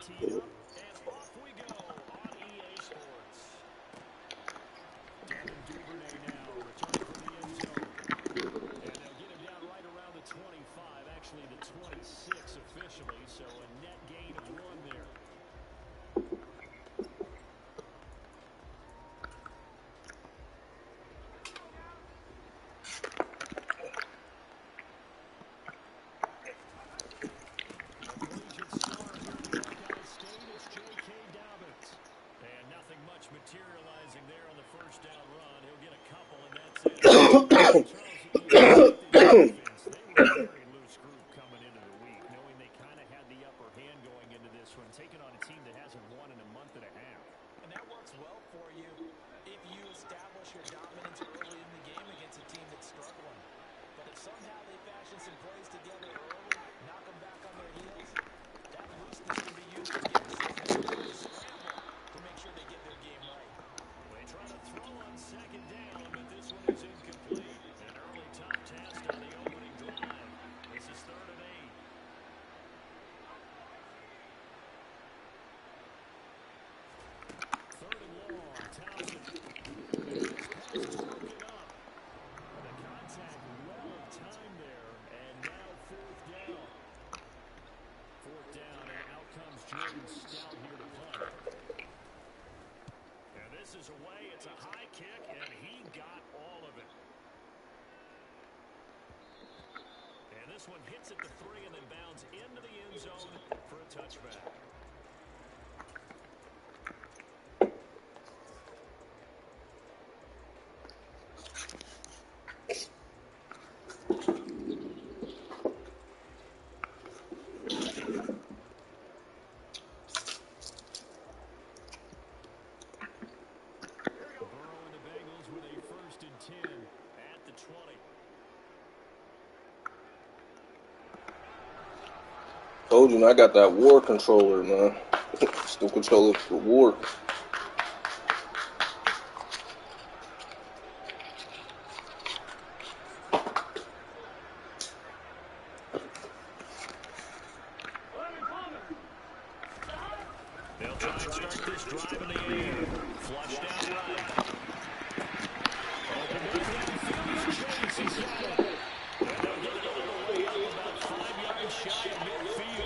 teed up, and off we go on EA Sports. Devin Duvernay now returning from the end zone. And they'll get him down right around the 25, actually the 26 officially, so a net gain of 1 there. Materializing there on the first down run. He'll get a couple, and that's it. They were a very loose group coming into the week, knowing they kind of had the upper hand going into this one, taking on a team that hasn't won in a month and a half. And that works well for you if you establish your dominance early in the game against a team that's struggling. But if somehow they fashion some plays together early, knock them back on their heels, that looseness can be used against them and scramble to make sure they get their game right. They try to throw on second down, but this one is incomplete. An early top test on the opening drive. This is 3rd and 8. Third and long. Townsend. This pass is broken up. The contact well timed there, and now 4th down. 4th down, and out comes Jordan Stout here to punt. And this is away. It's a high kick, and he got all of it. And this one hits at the 3 and then bounds into the end zone for a touchback. Told you, I got that war controller, man. Still controller for war. They'll try and start this drive in the air. Flushed out right. Open up downfield. Chase, he's got it. And they'll get it all the way up about 5 yards shy of midfield.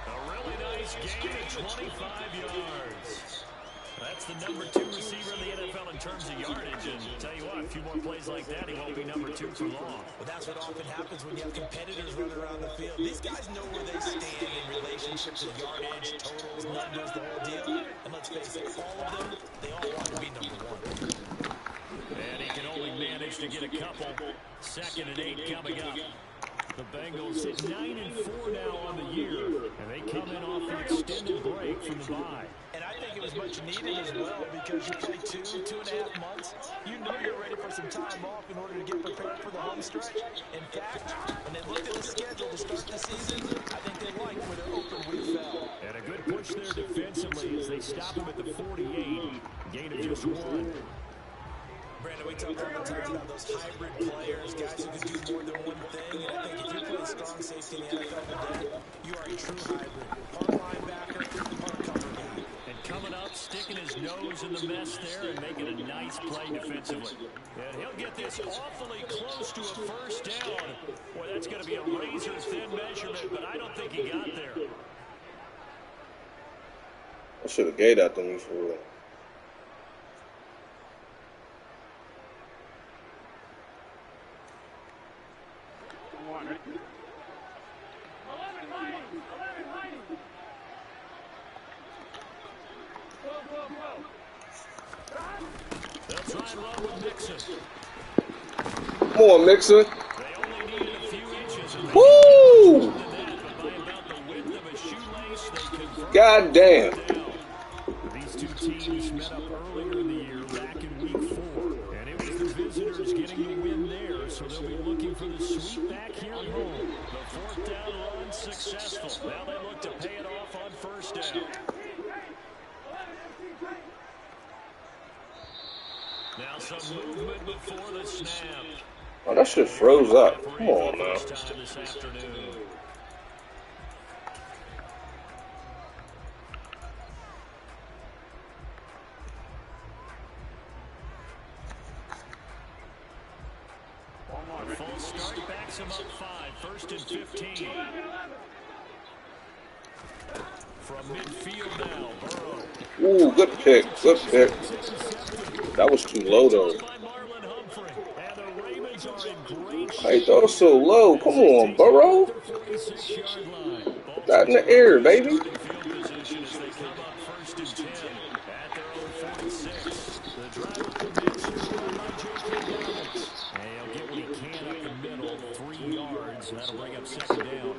A really nice gain of 25 yards. That's the number 2 receiver in the NFL in terms of yardage. And tell you what, a few more plays like that, he won't be number 2 for long. Well, that's what often happens when you have competitors running around the field. These guys know where they stand in relationship to yardage, totals, numbers, the whole deal. And let's face it, all of them, they all want to be number 1. And he can only manage to get a couple. 2nd and 8 coming up. The Bengals sit 9-4 now on the year, and they come in off the extended break from the bye. And I think it was much needed as well because you play 2.5 months. You know you're ready for some time off in order to get prepared for the home stretch. In fact, when they looked at the schedule to start the season, I think they liked where their open week fell. And a good push there defensively as they stop him at the 48. Gain of just 1. Brandon, we talk all the time about those hybrid players, guys who can do more than one thing. And I think if you play strong safety in the NFL today, you are a true hybrid. Part linebacker, part cover guy. And coming up, sticking his nose in the mess there and making a nice play defensively. And he'll get this awfully close to a first down. Boy, that's going to be a razor-thin measurement, but I don't think he got there. I should have gave that to me for real. They'll try and run with Mixon. Come on, Mixon. They only needed a few inches. Woo! But by about the width of a shoelace, they converted. God damn. These two teams met up earlier in the year, back in week 4. And it was the visitors getting the win there, so they'll be looking for the sweep back here at home. The 4th down run successful. Now they look to pay it off on first down. Now some movement before the snap. Oh, that shit froze up. Come on, man. Time this afternoon. start backs him up 5, 1st and 15. From midfield now, Burrow. Ooh, good pick. Good pick. That was too low, though. Hey, throw it so low. Come on, Burrow. Put that in the air, baby. The driver commits, run by J.K. Dobbins. And he'll get what he can up the middle, 3 yards. That'll bring up 2nd down.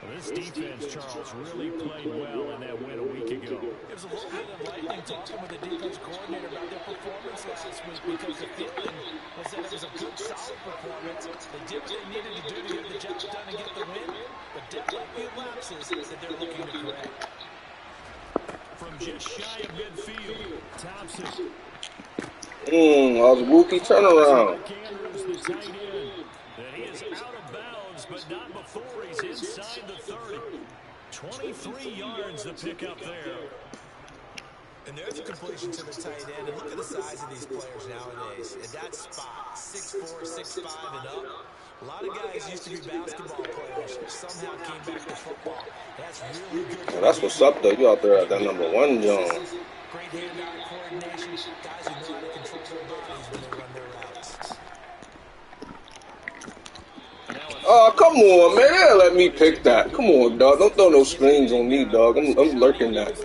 Well, this defense, Charles, really played well in that win a week ago. It was a little bit of lightning talking with the defense coordinator about their performance last week because the feeling was that it was a good, solid performance. They did what they needed to do to get the job done and get the win, but definitely a few lapses that they're looking to correct. From just shy of midfield, Thompson. That was a Wookie turnaround. He is out of bounds, but not before he's inside the 30. 23 yards to pick up there. And there's a completion to the tight end. And look at the size of these players nowadays. At that spot, 6'4", 6'5", and up. A lot of guys used to be basketball players. Somehow came back to football. That's really good. Well, that's what's up, though. You out there at that number 1 zone. Great hand-eye coordination. Guys who know how to control their bodies when they run their routes. Oh, come on, man. They let me pick that. Come on, dog. Don't throw no screens on me, dog. I'm lurking that.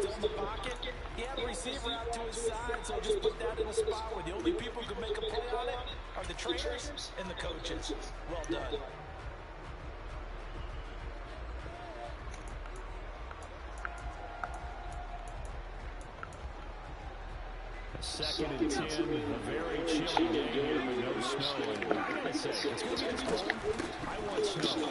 He had the receiver out to his side, so just put that in a spot where the only people who can make a play on it are the trainers and the coaches. Well done. Second and 10, a very chilly day here with no snow. And I gotta say, it's going to get cold. I want snow.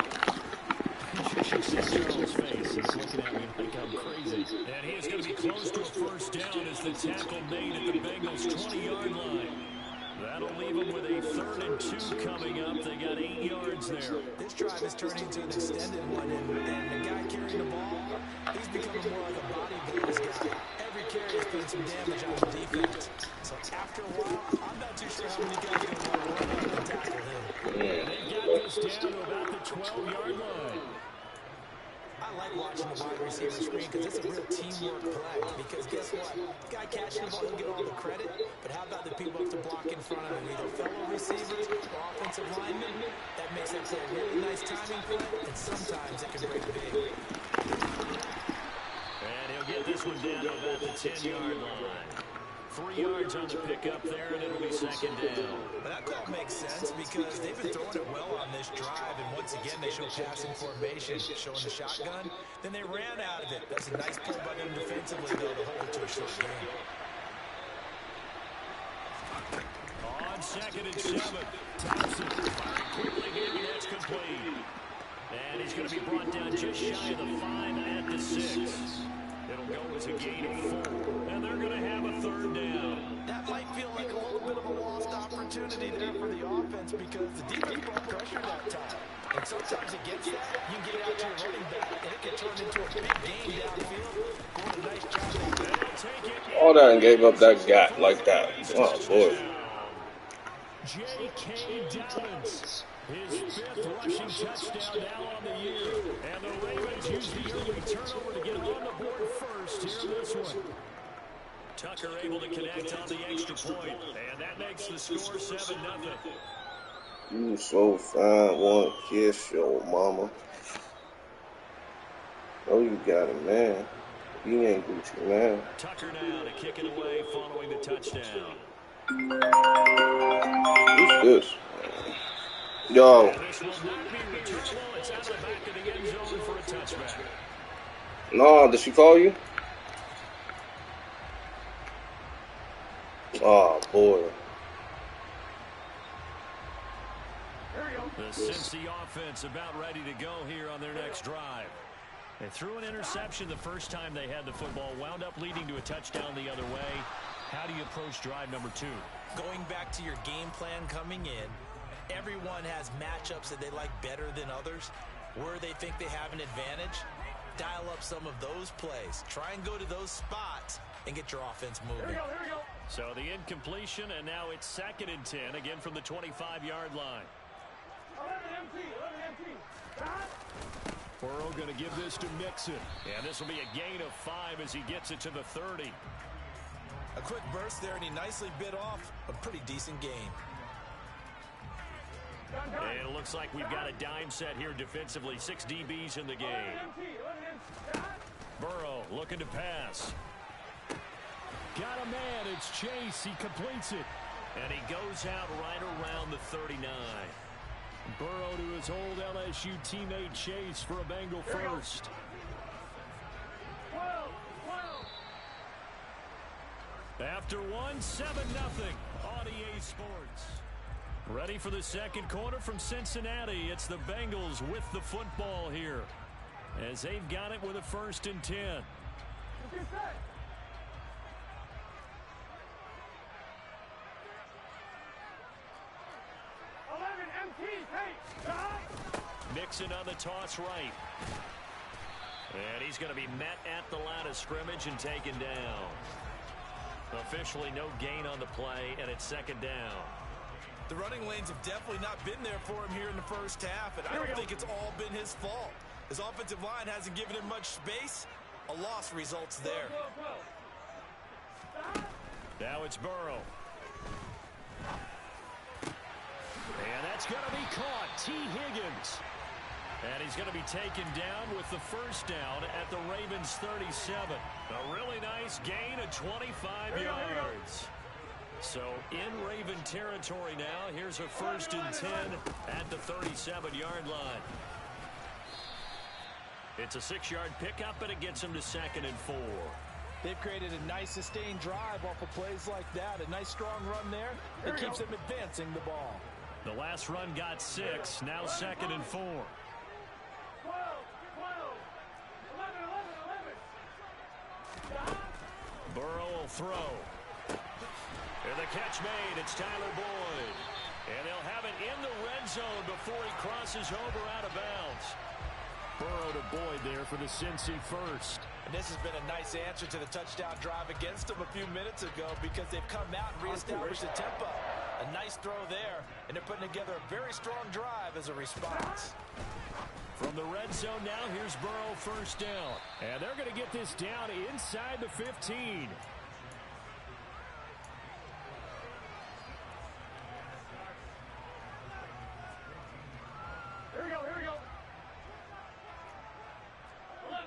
You should see Charles' face. He's looking at me like I'm crazy. And he is going to be close to a 1st down as the tackle made at the Bengals' 20-yard line. That'll leave them with a 3rd and 2 coming up. They got 8 yards there. This drive is turning into an extended one, and the guy carrying the ball, he's becoming more like a body blows guy. Every carry is putting some damage on the defense. So after a while, I'm not too sure how many guys are going to want to run out and tackle him. And they got this down to about the 12-yard line. I like watching the wide receiver screen because it's a real teamwork play. Because guess what? The guy catching the ball, he'll get all the credit. But how about the people up to block in front of him? Either fellow receivers or offensive linemen. That makes that play a really nice timing play. And sometimes it can break big. And he'll get this one down to about the 10-yard line. 3 yards on the pickup there, and it'll be 2nd down. But that call makes sense because they've been throwing it well on this drive, and once again they show passing formation, showing the shotgun. Then they ran out of it. That's a nice play by them defensively, though, to hold it to a short game. On 2nd and 7, Thompson firing quickly here, and that's complete. And he's going to be brought down just shy of the 5 at the 6. It'll go as a gain of 4, and they're going to have a 3rd down. That might feel like a little bit of a lost opportunity there for the offense because the defense brought pressure that time. And sometimes against that, you can get it out to your running back, and it can turn into a big game downfield. Doing a nice job. All that and gave up that gap like that. Oh, boy. J.K. Dobbins. His 5th rushing touchdown now on the year. And the Ravens use the early turnover to get on the board first here in this one. Tucker able to connect on the extra point. And that makes the score 7-0. You so fine, want to kiss your mama. Oh, you got it, man. You ain't Gucci, man. Tucker now to kick it away following the touchdown. Who's this? Yo. This will not be returnable. It's out of the back of the end zone for a touchback. No, did she call you? Oh, boy. The Cincy offense about ready to go here on their next drive. They threw an interception the first time they had the football, wound up leading to a touchdown the other way. How do you approach drive number 2? Going back to your game plan coming in, everyone has matchups that they like better than others. Where they think they have an advantage, dial up some of those plays. Try and go to those spots and get your offense moving. Here we go. So the incompletion, and now it's 2nd and 10, again from the 25-yard line. Burrow going to give this to Mixon. And this will be a gain of 5 as he gets it to the 30. A quick burst there, and he nicely bit off a pretty decent gain. And it looks like we've got a dime set here defensively. 6 DBs in the game. Burrow looking to pass. Got a man. It's Chase. He completes it. And he goes out right around the 39. Burrow to his old LSU teammate Chase for a Bengal first. After 1, 7-0 on EA Sports. Ready for the second quarter from Cincinnati. It's the Bengals with the football here, as they've got it with a 1st and 10. Mixon on the toss right. And he's going to be met at the line of scrimmage and taken down. Officially no gain on the play, and it's 2nd down. The running lanes have definitely not been there for him here in the first half, and I don't think it's all been his fault. His offensive line hasn't given him much space. A loss results there. Now it's Burrow. And that's going to be caught. T. Higgins. And he's going to be taken down with the 1st down at the Ravens 37. A really nice gain of 25 yards. So in Raven territory now. Here's a 1st and 10 at the 37-yard line. It's a 6-yard pickup, and it gets him to 2nd and 4. They've created a nice sustained drive off of plays like that. A nice strong run there. It keeps them advancing the ball. The last run got 6. Now 2nd and 4. 11. Burrow will throw. And the catch made. It's Tyler Boyd. And they'll have it in the red zone before he crosses over out of bounds. Burrow to Boyd there for the Cincy first. And this has been a nice answer to the touchdown drive against them a few minutes ago, because they've come out and reestablished the tempo. A nice throw there, and they're putting together a very strong drive as a response. From the red zone now, here's Burrow 1st down. And they're going to get this down inside the 15. Here we go, here we go. 11.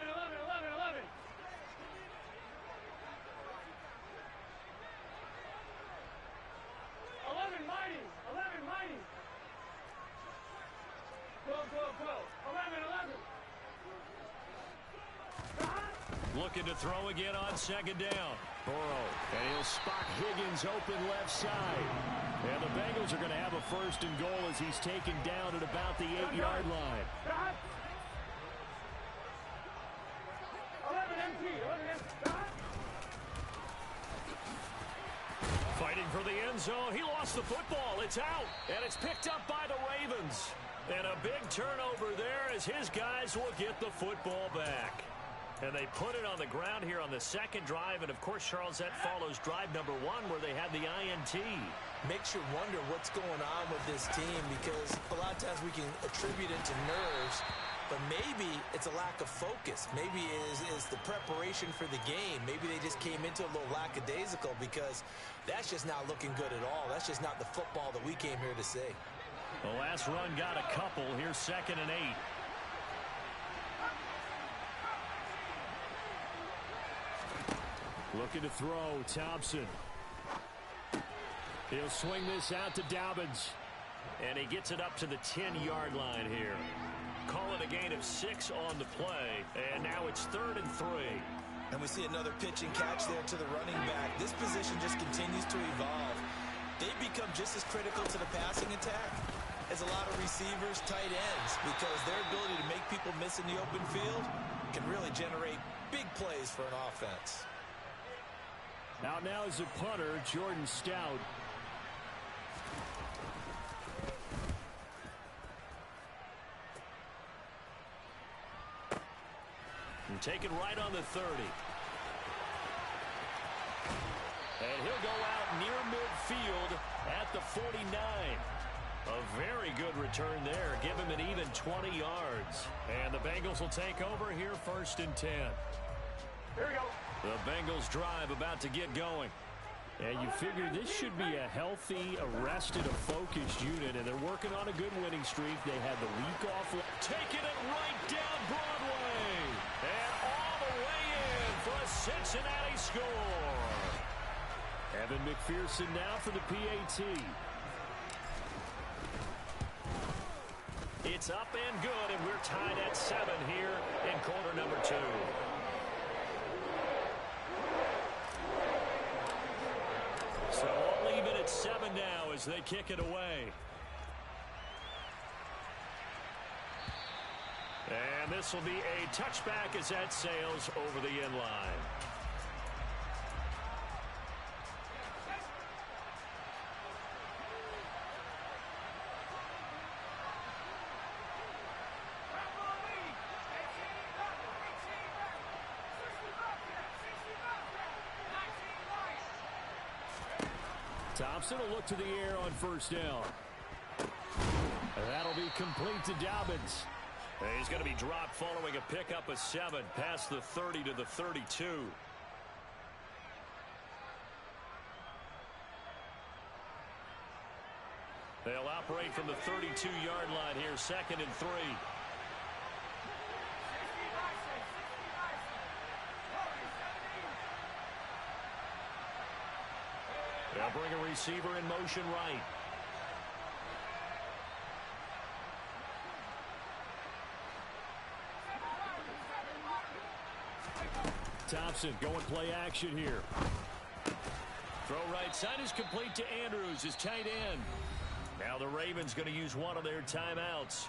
11 mighty. 11 mighty. 12. 11. Looking to throw again on 2nd down. Burrow, and he'll spot Higgins open left side. And the Bengals are going to have a 1st and goal as he's taken down at about the 8-yard line. 11 MT. Fighting for the end zone. He lost the football. It's out, and it's picked up by the Ravens. And a big turnover there as his guys will get the football back. And they put it on the ground here on the 2nd drive. And, of course, Charles, that follows drive number 1 where they had the INT. Makes you wonder what's going on with this team, because a lot of times we can attribute it to nerves, but maybe it's a lack of focus. Maybe it is the preparation for the game. Maybe they just came into a little lackadaisical, because that's just not looking good at all. That's just not the football that we came here to see. The last run got a couple. Here's 2nd and 8. Looking to throw, Thompson. He'll swing this out to Dobbins. And he gets it up to the 10-yard line here. Call it a gain of 6 on the play. And now it's 3rd and 3. And we see another pitch and catch there to the running back. This position just continues to evolve. They become just as critical to the passing attack as a lot of receivers, tight ends, because their ability to make people miss in the open field can really generate big plays for an offense. Out now is the punter, Jordan Stout. And take it right on the 30. And he'll go out near midfield at the 49. A very good return there. Give him an even 20 yards. And the Bengals will take over here 1st and 10. Here we go. The Bengals drive about to get going. And you figure this should be a healthy, arrested, a focused unit, and they're working on a good winning streak. They had the week off. Taking it right down Broadway. And all the way in for a Cincinnati score. Evan McPherson now for the PAT. It's up and good, and we're tied at 7 here in quarter number 2. So all even at 7 now as they kick it away. And this will be a touchback as that sails over the end line. Thompson will look to the air on 1st down. That'll be complete to Dobbins. He's going to be dropped following a pickup of 7 past the 30 to the 32. They'll operate from the 32-yard line here, 2nd and 3. They'll bring a receiver in motion right. Thompson going play action here. Throw right side is complete to Andrews, his tight end. Now the Ravens going to use one of their timeouts.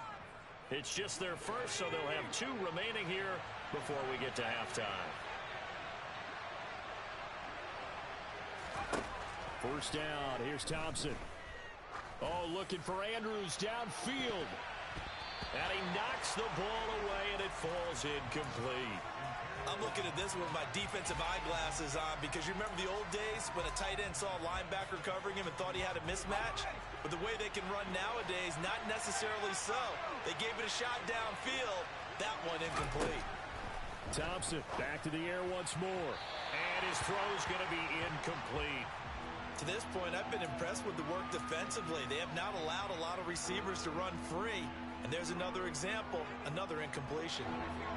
It's just their first, so they'll have 2 remaining here before we get to halftime. 1st down. Here's Thompson. Oh, looking for Andrews downfield. And he knocks the ball away, and it falls incomplete. I'm looking at this with my defensive eyeglasses on because you remember the old days when a tight end saw a linebacker covering him and thought he had a mismatch? But the way they can run nowadays, not necessarily so. They gave it a shot downfield. That one incomplete. Thompson back to the air once more. And his throw's going to be incomplete. To this point, I've been impressed with the work defensively. They have not allowed a lot of receivers to run free. And there's another example, another incompletion.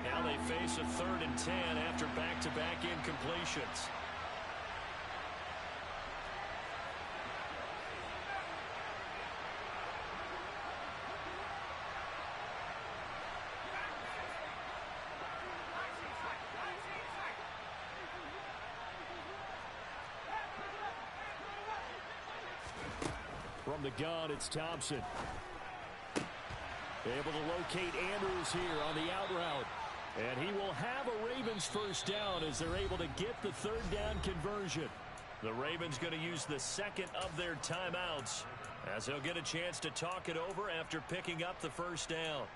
Now they face a 3rd and 10 after back-to-back incompletions. From the gun, it's Thompson. Able to locate Andrews here on the out route. And he will have a Ravens 1st down as they're able to get the 3rd down conversion. The Ravens going to use the 2nd of their timeouts as they'll get a chance to talk it over after picking up the 1st down.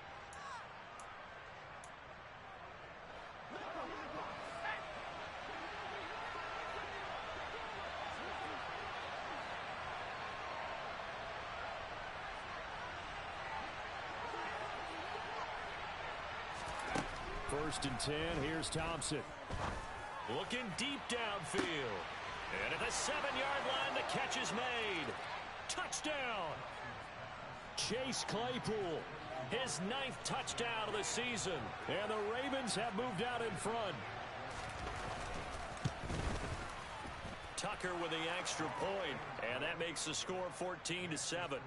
First and 10, here's Thompson. Looking deep downfield. And at the 7-yard line, the catch is made. Touchdown! Chase Claypool, his 9th touchdown of the season. And the Ravens have moved out in front. Tucker with the extra point, and that makes the score 14-7.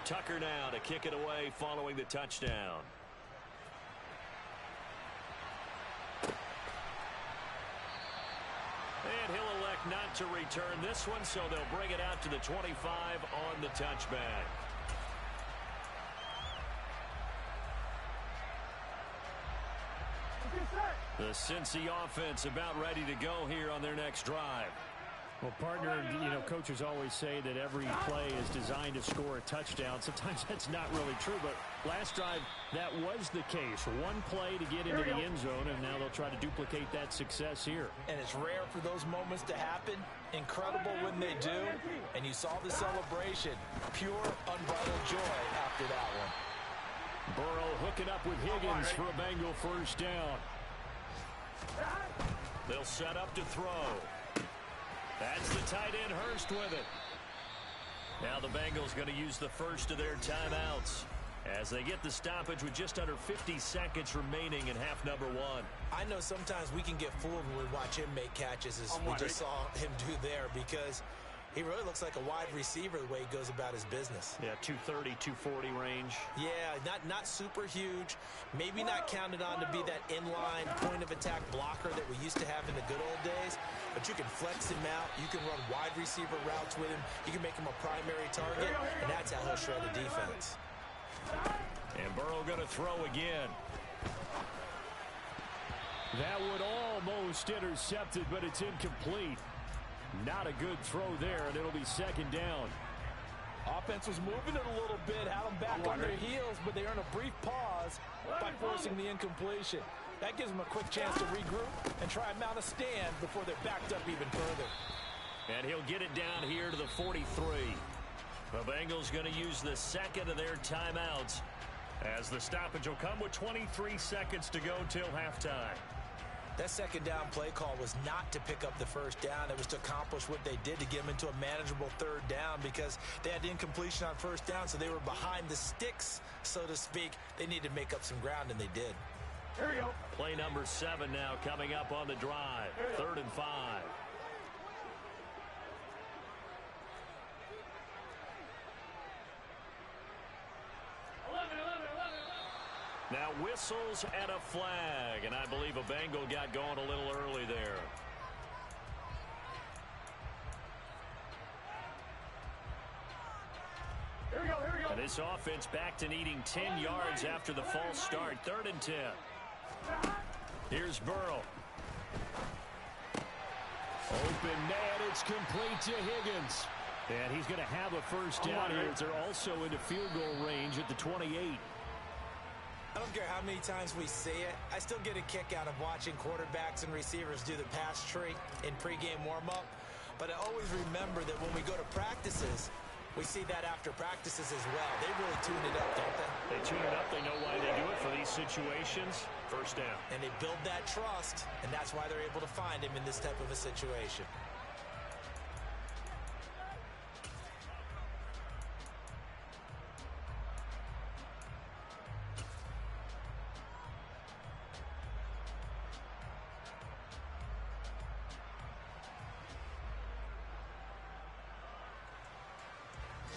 Tucker now to kick it away following the touchdown. And he'll elect not to return this one, so they'll bring it out to the 25 on the touchback. The Cincy offense about ready to go here on their next drive. Well, partner, coaches always say that every play is designed to score a touchdown. Sometimes that's not really true, but last drive, that was the case. One play to get into the end zone, and now they'll try to duplicate that success here. And it's rare for those moments to happen. Incredible when they do. And you saw the celebration. Pure, unbridled joy after that one. Burrow hooking up with Higgins for a Bengal first down. They'll set up to throw. That's the tight end, Hurst, with it. Now the Bengals going to use the first of their timeouts as they get the stoppage with just under 50 seconds remaining in half number one. I know sometimes we can get fooled when we watch him make catches, as we just saw him do there, because he really looks like a wide receiver the way he goes about his business. Yeah, 230, 240 range. Yeah, not super huge. Maybe not counted on to be that inline point-of-attack blocker that we used to have in the good old days. But you can flex him out. You can run wide receiver routes with him. You can make him a primary target, and that's how he'll shred a defense. And Burrow going to throw again. That would almost intercepted, but it's incomplete. Not a good throw there, and it'll be second down. Offense was moving it a little bit, had them back on their heels, but they earned a brief pause by forcing the incompletion. That gives them a quick chance to regroup and try and mount a stand before they're backed up even further. And he'll get it down here to the 43. The Bengals going to use the second of their timeouts as the stoppage will come with 23 seconds to go till halftime. That second down play call was not to pick up the first down. It was to accomplish what they did to get them into a manageable third down, because they had incompletion on first down, so they were behind the sticks, so to speak. They needed to make up some ground, and they did. Here we go. Play number 7 now coming up on the drive. 3rd and 5. Now whistles and a flag, and I believe a Bengal got going a little early there. Here we go, here we go. And this offense back to needing 10 yards after the false start. 3rd and 10. Here's Burrow. Open net, it's complete to Higgins. And he's going to have a first down here as they're also into field goal range at the 28. I don't care how many times we see it. I still get a kick out of watching quarterbacks and receivers do the pass tree in pregame warm-up. But I always remember that when we go to practices, we see that after practices as well. They really tune it up, don't they? They tune it up. They know why they do it for these situations. First down. And they build that trust, and that's why they're able to find him in this type of a situation.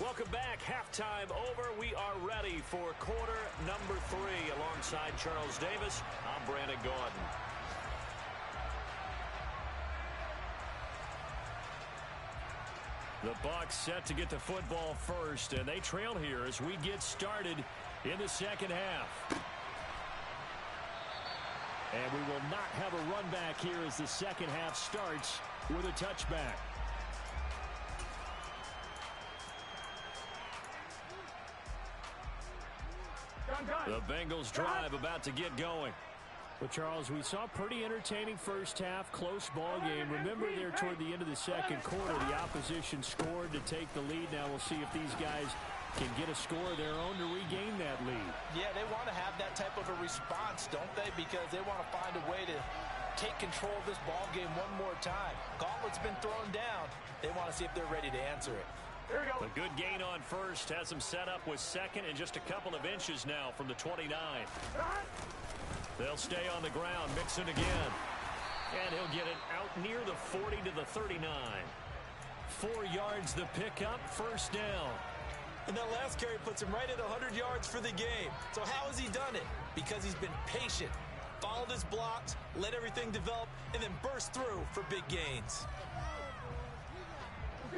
Welcome back. Halftime over. We are ready for quarter number 3. Alongside Charles Davis, I'm Brandon Gordon. The Bucs set to get the football first, and they trail here as we get started in the second half. And we will not have a run back here as the second half starts with a touchback. The Bengals drive about to get going. Well, Charles, we saw a pretty entertaining first half, close ball game. Remember there toward the end of the second quarter, the opposition scored to take the lead. Now we'll see if these guys can get a score of their own to regain that lead. Yeah, they want to have that type of a response, don't they? Because they want to find a way to take control of this ball game one more time. Gauntlet's been thrown down. They want to see if they're ready to answer it. Here we go. A good gain on first has them set up with second and just a couple of inches now from the 29. They'll stay on the ground, Mixon again. And he'll get it out near the 40 to the 39. 4 yards the pickup, first down. And that last carry puts him right at 100 yards for the game. So how has he done it? Because he's been patient, followed his blocks, let everything develop, and then burst through for big gains.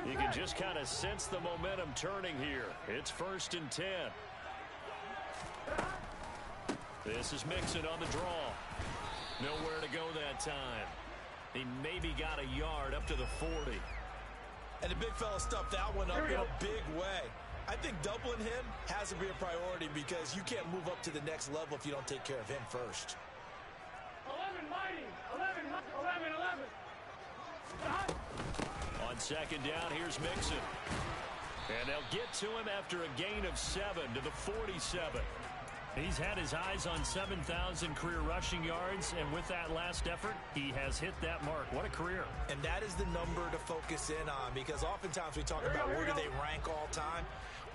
You can just kind of sense the momentum turning here. It's 1st and 10. This is Mixon on the draw. Nowhere to go that time. He maybe got a yard up to the 40. And the big fella stuffed that one up in a big way. I think doubling him has to be a priority because you can't move up to the next level if you don't take care of him first. 11 mighty. 11. On second down, here's Mixon. And they'll get to him after a gain of 7 to the 47. He's had his eyes on 7,000 career rushing yards, and with that last effort, he has hit that mark. What a career. And that is the number to focus in on because oftentimes we talk about where do they rank all time.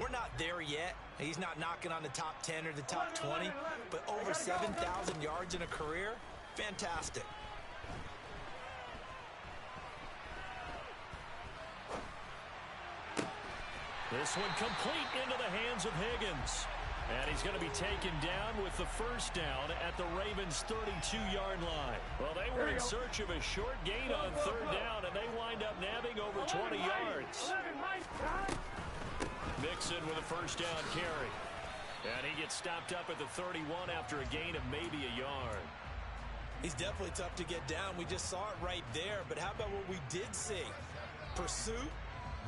We're not there yet. He's not knocking on the top 10 or the top 20, but over 7,000 yards in a career, fantastic. This one complete into the hands of Higgins. And he's going to be taken down with the first down at the Ravens' 32-yard line. Well, they were in search of a short gain on third down, and they wind up nabbing over 20 yards. Mixon with a first down carry. And he gets stopped up at the 31 after a gain of maybe a yard. He's definitely tough to get down. We just saw it right there. But how about what we did see? Pursuit,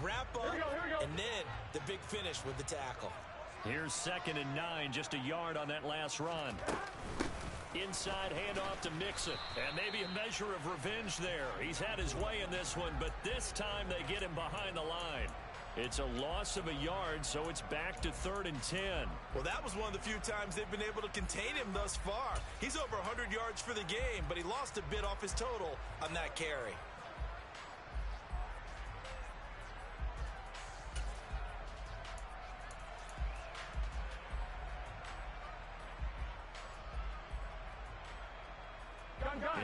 wrap up, and then the big finish with the tackle. Here's 2nd and 9, just a yard on that last run. Inside handoff to Mixon. And maybe a measure of revenge there. He's had his way in this one, but this time they get him behind the line. It's a loss of a yard, so it's back to 3rd and 10. Well, that was one of the few times they've been able to contain him thus far. He's over 100 yards for the game, but he lost a bit off his total on that carry.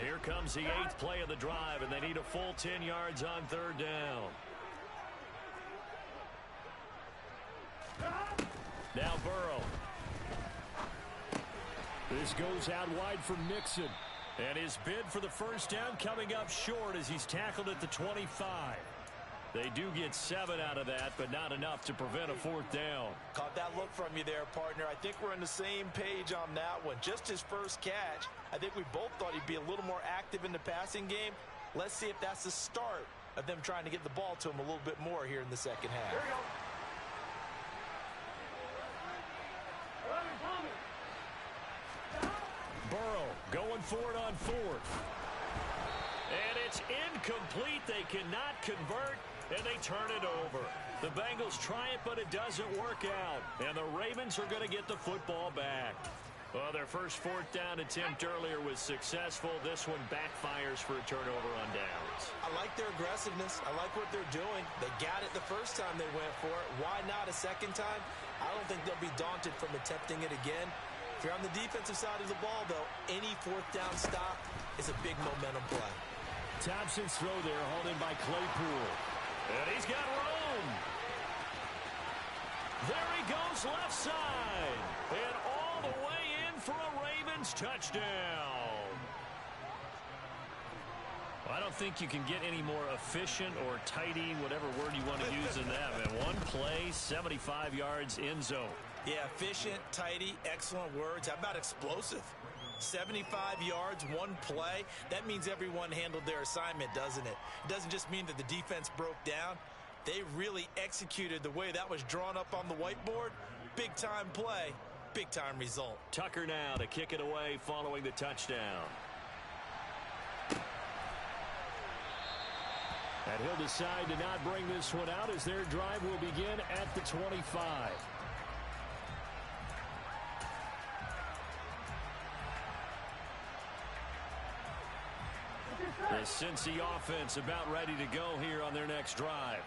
Here comes the 8th play of the drive, and they need a full 10 yards on third down. Now Burrow. This goes out wide for Mixon. And his bid for the first down coming up short as he's tackled at the 25. They do get 7 out of that, but not enough to prevent a 4th down. Caught that look from you there, partner. I think we're on the same page on that one. Just his first catch. I think we both thought he'd be a little more active in the passing game. Let's see if that's the start of them trying to get the ball to him a little bit more here in the second half. Here we go. 11 coming. Burrow going for it on 4th. And it's incomplete. They cannot convert, and they turn it over. The Bengals try it, but it doesn't work out. And the Ravens are going to get the football back. Well, their first 4th down attempt earlier was successful. This one backfires for a turnover on downs. I like their aggressiveness. I like what they're doing. They got it the first time they went for it. Why not a second time? I don't think they'll be daunted from attempting it again. If you're on the defensive side of the ball, though, any 4th down stop is a big momentum play. Thompson's throw there, hauled in by Claypool. And he's got room. There he goes left side. And all the way in for a Ravens touchdown. I don't think you can get any more efficient or tidy, whatever word you want to use in that. Man, one play, 75 yards, end zone. Yeah, efficient, tidy, excellent words. How about explosive? 75 yards, one play. That means everyone handled their assignment, doesn't it? It doesn't just mean that the defense broke down. They really executed the way that was drawn up on the whiteboard. Big-time play, big-time result. Tucker now to kick it away following the touchdown. And he'll decide to not bring this one out as their drive will begin at the 25. The Cincy offense about ready to go here on their next drive.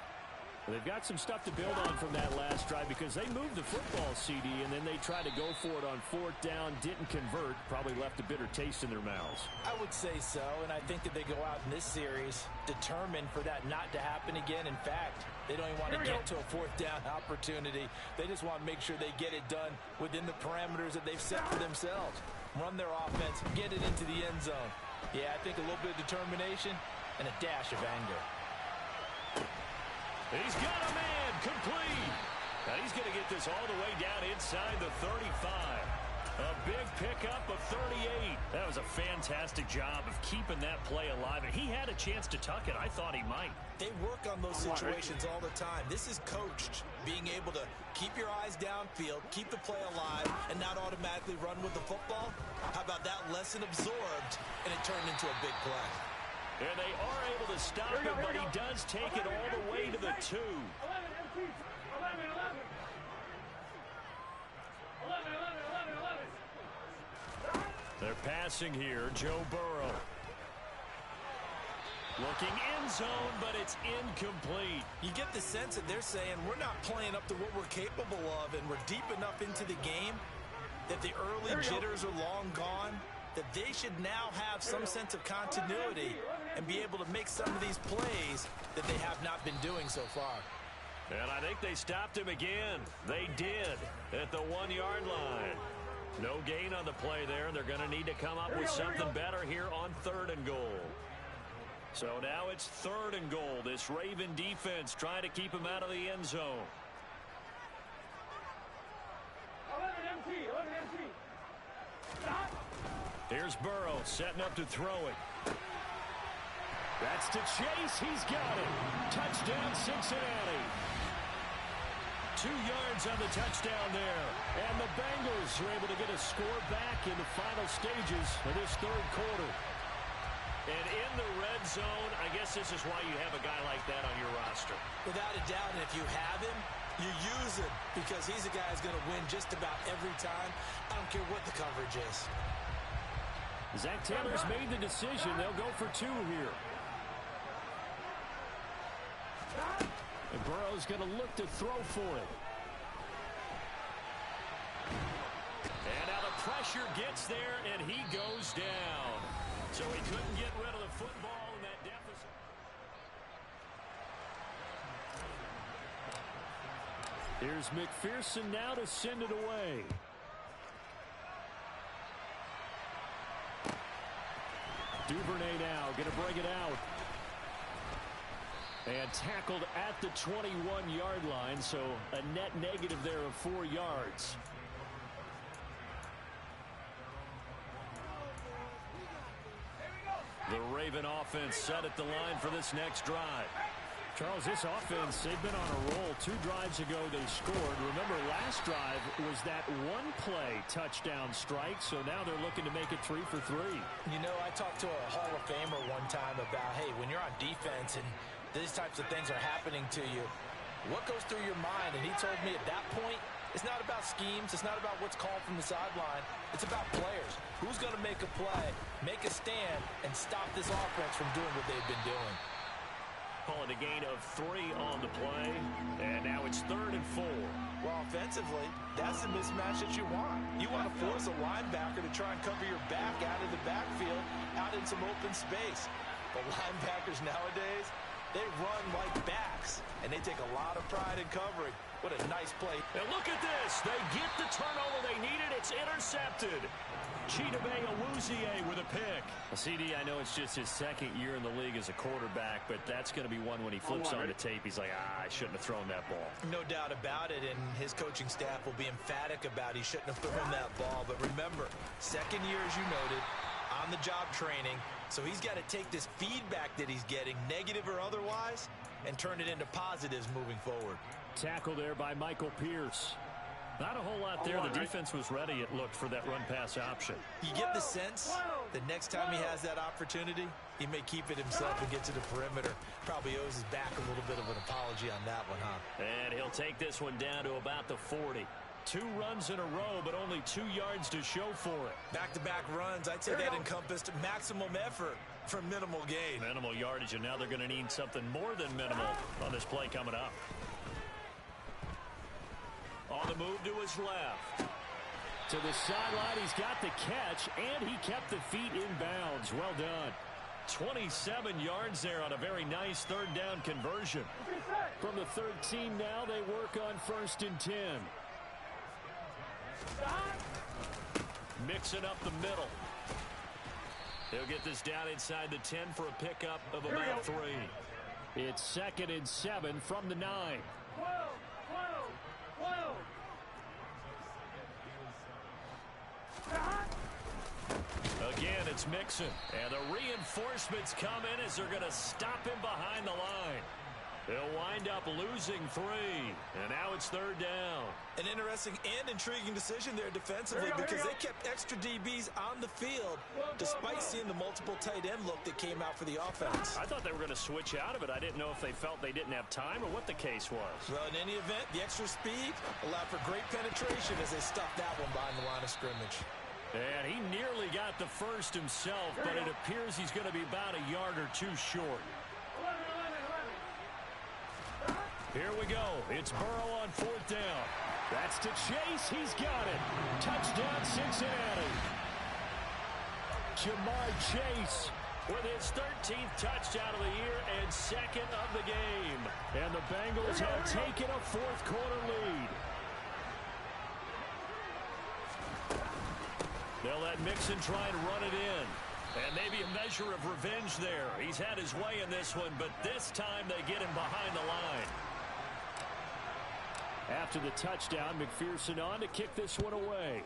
They've got some stuff to build on from that last drive because they moved the football, CD, and then they tried to go for it on 4th down, didn't convert, probably left a bitter taste in their mouths. I would say so, and I think that they go out in this series determined for that not to happen again. In fact, they don't even want to get to a 4th down opportunity. They just want to make sure they get it done within the parameters that they've set for themselves. Run their offense, get it into the end zone. Yeah, I think a little bit of determination and a dash of anger. He's got a man complete. Now he's going to get this all the way down inside the 35. A big pickup of 38. That was a fantastic job of keeping that play alive. And he had a chance to tuck it. I thought he might. They work on those situations all the time. This is coached, being able to keep your eyes downfield, keep the play alive, and not automatically run with the football. How about that lesson absorbed, and it turned into a big play. And they are able to stop it, but he does take it all the way to the 2. 11 MT. 11, 11. 11, 11, 11, 11. They're passing here. Joe Burrow. Looking end zone, but it's incomplete. You get the sense that they're saying we're not playing up to what we're capable of, and we're deep enough into the game that the early jitters are long gone, that they should now have some sense of continuity and be able to make some of these plays that they have not been doing so far. And I think they stopped him again. They did at the 1-yard line. No gain on the play there. They're going to need to come up with something better here on 3rd and goal. So now it's 3rd and goal. This Raven defense trying to keep him out of the end zone. 11 MT. 11 MT. Stop. Here's Burrow setting up to throw it. That's to Chase. He's got it. Touchdown, Cincinnati. 2 yards on the touchdown there. And the Bengals are able to get a score back in the final stages of this 3rd quarter. And in the red zone, I guess this is why you have a guy like that on your roster. Without a doubt, and if you have him, you use him because he's a guy who's going to win just about every time. I don't care what the coverage is. Zach Taylor's made the decision. They'll go for 2 here. And Burrow's going to look to throw for it. And now the pressure gets there, and he goes down. So he couldn't get rid of the football in that deficit. Here's McPherson now to send it away. Duvernay now going to bring it out. And tackled at the 21-yard line, so a net negative there of 4 yards. The Raven offense set at the line for this next drive. Charles, this offense, they've been on a roll. 2 drives ago they scored. Remember, last drive was that 1-play touchdown strike, so now they're looking to make it 3 for 3. You know, I talked to a Hall of Famer one time about, hey, when you're on defense and these types of things are happening to you, what goes through your mind? And he told me at that point, it's not about schemes. It's not about what's called from the sideline. It's about players. Who's going to make a play, make a stand, and stop this offense from doing what they've been doing. Calling a gain of 3 on the play, and now it's 3rd and 4. Well, offensively, that's the mismatch that you want. You want to force a linebacker to try and cover your back out of the backfield, out in some open space. But linebackers nowadays, they run like backs, and they take a lot of pride in covering. What a nice play. And look at this. They get the turnover they needed. It's intercepted. Chidobe Awuzie with a pick. CD, I know it's just his 2nd year in the league as a quarterback, but that's going to be one when he flips on the tape. He's like, I shouldn't have thrown that ball. No doubt about it, and his coaching staff will be emphatic about he shouldn't have thrown that ball. But remember, 2nd year, as you noted, on-the-job training, so he's got to take this feedback that he's getting, negative or otherwise, and turn it into positives moving forward. Tackle there by Michael Pierce. Not a whole lot there. The defense was ready, it looked, for that run-pass option. You get the sense that next time he has that opportunity, he may keep it himself and get to the perimeter. Probably owes his back a little bit of an apology on that one, huh? And he'll take this one down to about the 40. 2 runs in a row, but only 2 yards to show for it. Back-to-back runs, I'd say that encompassed maximum effort for minimal gain. Minimal yardage, and now they're going to need something more than minimal on this play coming up. On the move to his left. To the sideline, he's got the catch, and he kept the feet in bounds. Well done. 27 yards there on a very nice 3rd down conversion. From the 13 now, they work on 1st and 10. Mixing up the middle. He'll get this down inside the 10 for a pickup of about 3. It's 2nd and 7 from the 9. 12. Again, it's Mixon. And the reinforcements come in as they're going to stop him behind the line. They'll wind up losing 3. And now it's 3rd down. An interesting and intriguing decision there defensively because they kept extra DBs on the field despite seeing the multiple tight end look that came out for the offense. I thought they were going to switch out of it. I didn't know if they felt they didn't have time or what the case was. Well, in any event, the extra speed allowed for great penetration as they stuffed that one behind the line of scrimmage. And he nearly got the first himself, but it appears he's going to be about a yard or 2 short. Here we go. It's Burrow on 4th down. That's to Chase. He's got it. Touchdown, Cincinnati. Jamar Chase with his 13th touchdown of the year and 2nd of the game. And the Bengals have taken a 4th quarter lead. They'll let Mixon try and run it in. And maybe a measure of revenge there. He's had his way in this one, but this time they get him behind the line. After the touchdown, McPherson on to kick this one away.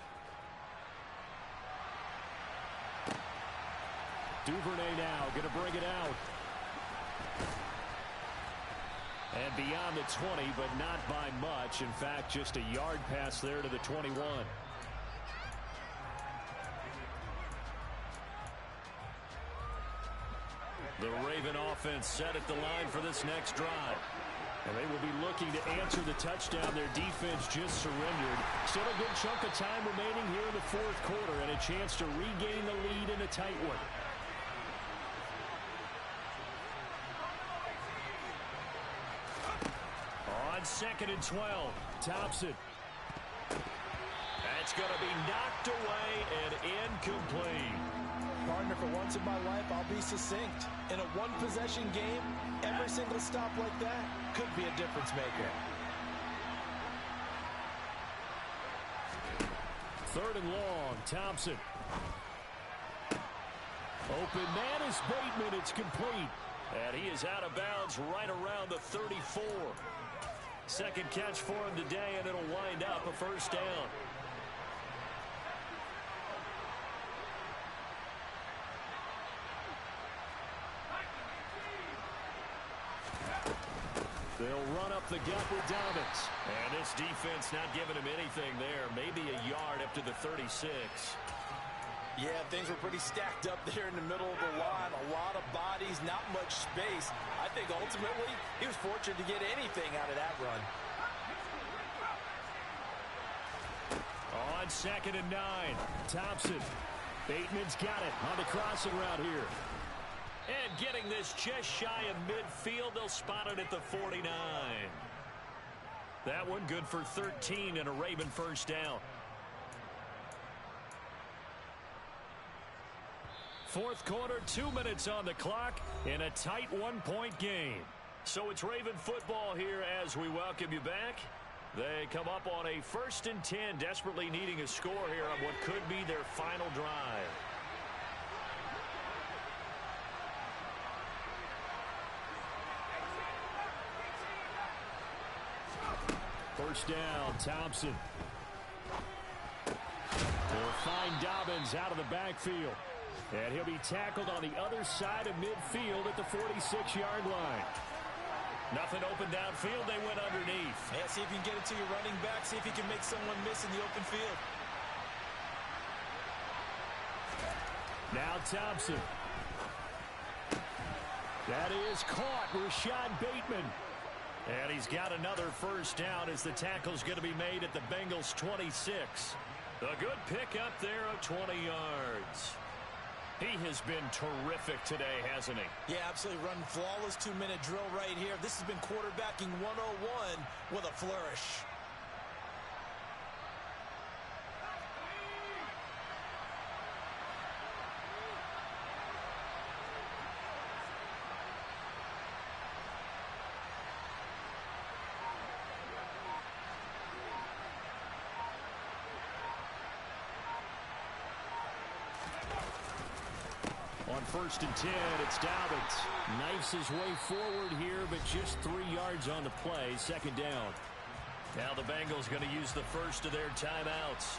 Duvernay now going to bring it out. And beyond the 20, but not by much. In fact, just a yard pass there to the 21. The Raven offense set at the line for this next drive. And they will be looking to answer the touchdown. Their defense just surrendered. Still a good chunk of time remaining here in the 4th quarter and a chance to regain the lead in a tight one. On 2nd and 12, Thompson. That's going to be knocked away and incomplete. Partner, for once in my life, I'll be succinct. In a one-possession game, every single stop like that could be a difference maker. 3rd and long, Thompson. Open man is Bateman. It's complete. And he is out of bounds right around the 34. 2nd catch for him today, and it'll wind up a 1st down. They'll run up the gut with Dobbins. And this defense not giving him anything there. Maybe a yard up to the 36. Yeah, things were pretty stacked up there in the middle of the line. A lot of bodies, not much space. I think ultimately he was fortunate to get anything out of that run. On 2nd and 9, Thompson. Bateman's got it on the crossing route here. And getting this just shy of midfield, they'll spot it at the 49. That one good for 13 and a Raven 1st down. 4th quarter, 2 minutes on the clock in a tight 1-point game. So it's Raven football here as we welcome you back. They come up on a 1st and 10, desperately needing a score here on what could be their final drive. 1st down, Thompson. They'll find Dobbins out of the backfield. And he'll be tackled on the other side of midfield at the 46-yard line. Nothing open downfield. They went underneath. Yeah, see if you can get it to your running back. See if you can make someone miss in the open field. Now Thompson. That is caught. Rashad Bateman. And he's got another 1st down as the tackle's going to be made at the Bengals' 26. A good pickup there of 20 yards. He has been terrific today, hasn't he? Yeah, absolutely. Running flawless 2-minute drill right here. This has been quarterbacking 101 with a flourish. On 1st and 10, it's Dobbins. Knifes his way forward here, but just 3 yards on the play. 2nd down. Now the Bengals going to use the first of their timeouts.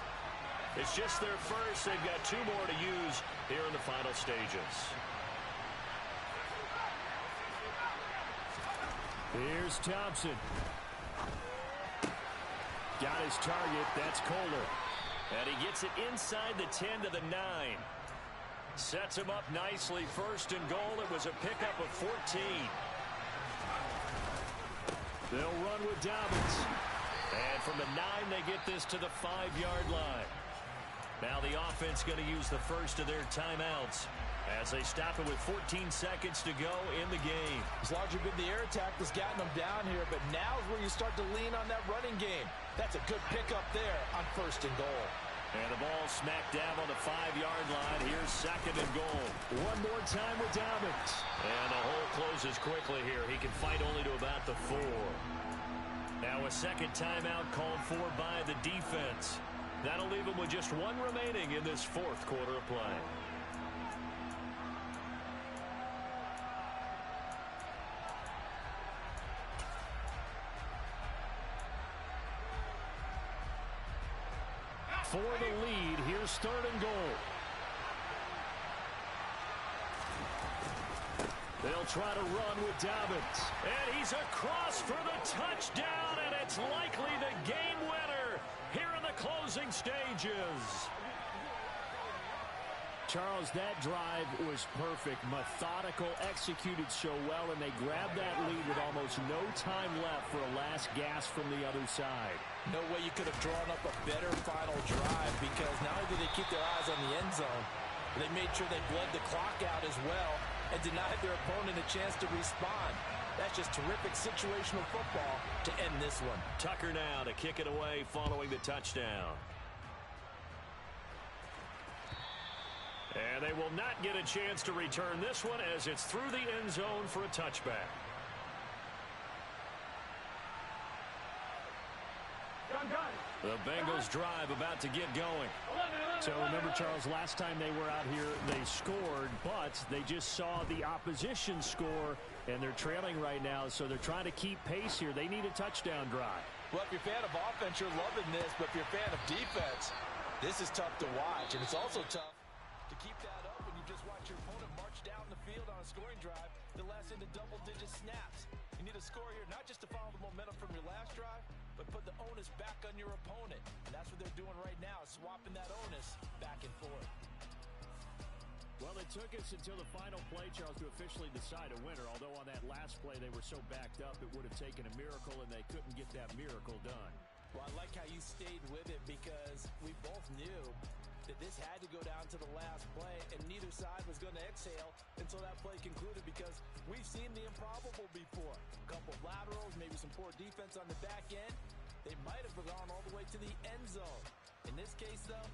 It's just their first. They've got 2 more to use here in the final stages. Here's Thompson. Got his target. That's Kohler. And he gets it inside the 10 to the 9. Sets him up nicely. 1st and goal. It was a pickup of 14. They'll run with Dobbins. And from the 9, they get this to the 5-yard line. Now the offense going to use the first of their timeouts as they stop it with 14 seconds to go in the game. It's largely been the air attack that's gotten them down here, but now is where you start to lean on that running game. That's a good pickup there on 1st and goal. And the ball smacked down on the 5-yard line. Here's 2nd and goal. One more time with Dobbins. And the hole closes quickly here. He can fight only to about the 4. Now a second timeout called for by the defense. That'll leave him with just 1 remaining in this 4th quarter of play. For the lead, here's 3rd and goal. They'll try to run with Dobbins. And he's across for the touchdown, and it's likely the game winner here in the closing stages. Charles, that drive was perfect. Methodical, executed so well, and they grabbed that lead with almost no time left for a last gasp from the other side. No way you could have drawn up a better final drive, because not only did they keep their eyes on the end zone, they made sure they bled the clock out as well and denied their opponent a chance to respond. That's just terrific situational football to end this one. Tucker now to kick it away following the touchdown. And they will not get a chance to return this one as it's through the end zone for a touchback. The Bengals drive about to get going. So remember, Charles, last time they were out here, they scored, but they just saw the opposition score, and they're trailing right now, so they're trying to keep pace here. They need a touchdown drive. Well, if you're a fan of offense, you're loving this, but if you're a fan of defense, this is tough to watch, and it's also tough to keep that up when you just watch your opponent march down the field on a scoring drive that lasts into double-digit snaps. You need a score here not just to follow the momentum from your last drive, but put the onus back on your opponent. And that's what they're doing right now, swapping that onus back and forth. Well, it took us until the final play, Charles, to officially decide a winner. Although on that last play they were so backed up, it would have taken a miracle, and they couldn't get that miracle done. Well, I like how you stayed with it, because we both knew that this had to go down to the last play, and neither side was going to exhale until that play concluded, because we've seen the improbable before. A couple of laterals, maybe some poor defense on the back end. They might have gone all the way to the end zone. In this case, though,